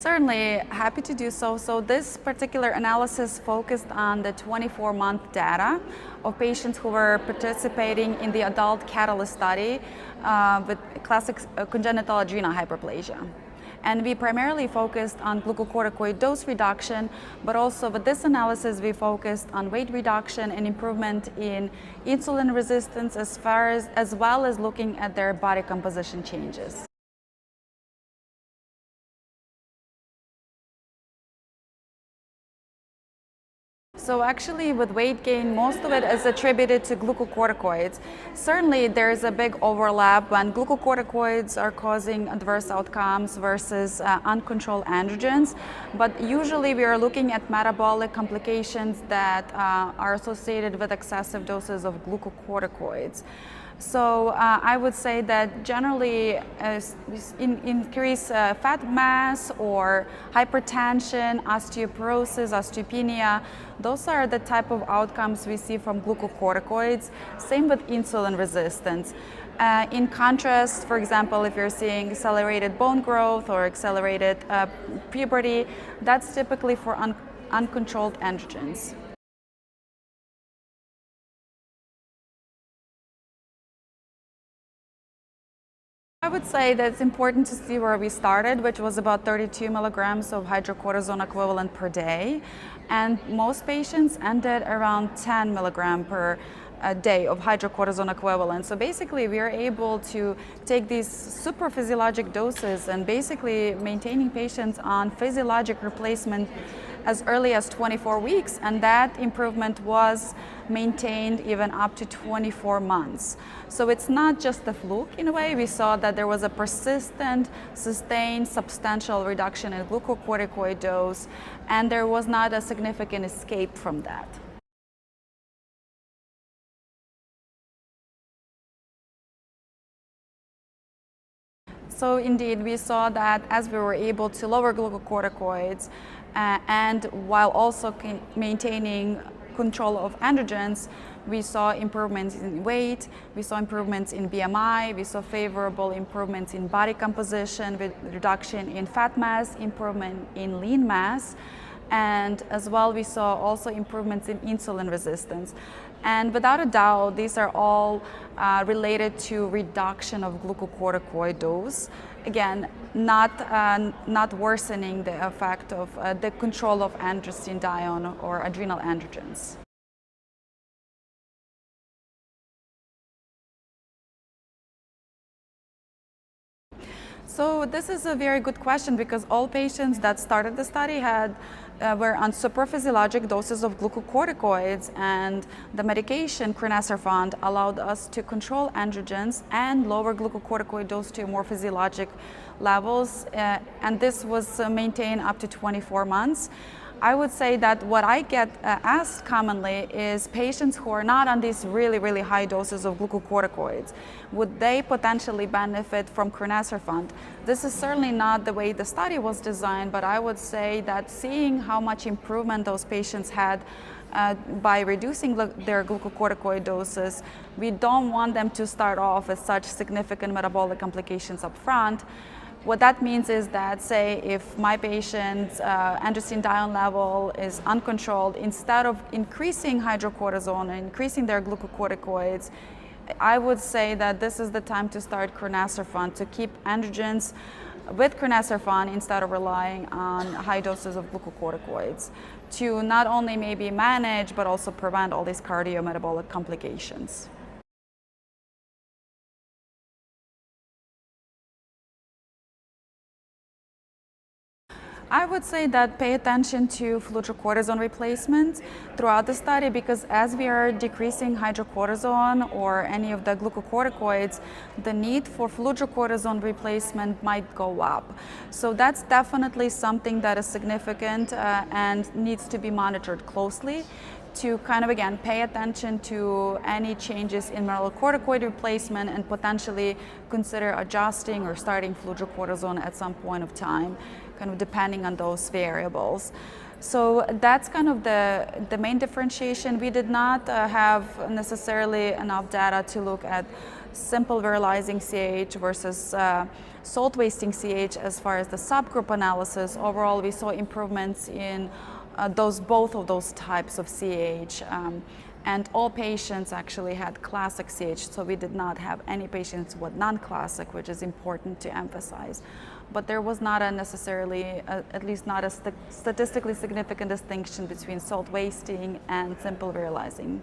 Certainly, happy to do so. So this particular analysis focused on the 24-month data of patients who were participating in the adult CAHtalyst study with classic congenital adrenal hyperplasia. And we primarily focused on glucocorticoid dose reduction, but also with this analysis we focused on weight reduction and improvement in insulin resistance as well as looking at their body composition changes. So actually with weight gain, most of it is attributed to glucocorticoids. Certainly there's a big overlap when glucocorticoids are causing adverse outcomes versus uncontrolled androgens, but usually we are looking at metabolic complications that are associated with excessive doses of glucocorticoids. So I would say that generally increased fat mass or hypertension, osteoporosis, osteopenia, those are the type of outcomes we see from glucocorticoids. Same with insulin resistance. In contrast, for example, if you're seeing accelerated bone growth or accelerated puberty, that's typically for uncontrolled androgens. I would say that it's important to see where we started, which was about 32 milligrams of hydrocortisone equivalent per day. And most patients ended around 10 milligram per day of hydrocortisone equivalent. So basically we are able to take these supraphysiologic doses and basically maintaining patients on physiologic replacement as early as 24 weeks, and that improvement was maintained even up to 24 months. So it's not just a fluke in a way. We saw that there was a persistent, sustained, substantial reduction in glucocorticoid dose, and there was not a significant escape from that. So indeed, we saw that as we were able to lower glucocorticoids and while also maintaining control of androgens, we saw improvements in weight, we saw improvements in BMI, we saw favorable improvements in body composition with reduction in fat mass, improvement in lean mass, and as well we saw also improvements in insulin resistance. And without a doubt, these are all related to reduction of glucocorticoid dose. Again, not worsening the effect of the control of androstenedione or adrenal androgens. So this is a very good question because all patients that started the study were on supraphysiologic doses of glucocorticoids, and the medication Crinecerfont allowed us to control androgens and lower glucocorticoid dose to more physiologic levels, and this was maintained up to 24 months. I would say that what I get asked commonly is patients who are not on these really high doses of glucocorticoids, would they potentially benefit from Crinecerfont? This is certainly not the way the study was designed, but I would say that seeing how much improvement those patients had by reducing their glucocorticoid doses, we don't want them to start off with such significant metabolic complications up front. What that means is that, say, if my patient's androstenedione level is uncontrolled, instead of increasing hydrocortisone and increasing their glucocorticoids, I would say that this is the time to start Crinecerfont, to keep androgens with Crinecerfont instead of relying on high doses of glucocorticoids, to not only maybe manage but also prevent all these cardiometabolic complications. I would say that pay attention to fludrocortisone replacement throughout the study, because as we are decreasing hydrocortisone or any of the glucocorticoids, the need for fludrocortisone replacement might go up. So that's definitely something that is significant and needs to be monitored closely, to kind of, again, pay attention to any changes in mineralocorticoid replacement and potentially consider adjusting or starting fludrocortisone at some point of time, kind of depending on those variables. So that's kind of the main differentiation. We did not have necessarily enough data to look at simple virilizing CAH versus salt wasting CAH as far as the subgroup analysis, overall we saw improvements in both of those types of CAH. And all patients actually had classic CAH, so we did not have any patients with non-classic, which is important to emphasize. But there was not a necessarily, at least not a statistically significant distinction between salt wasting and simple virilizing.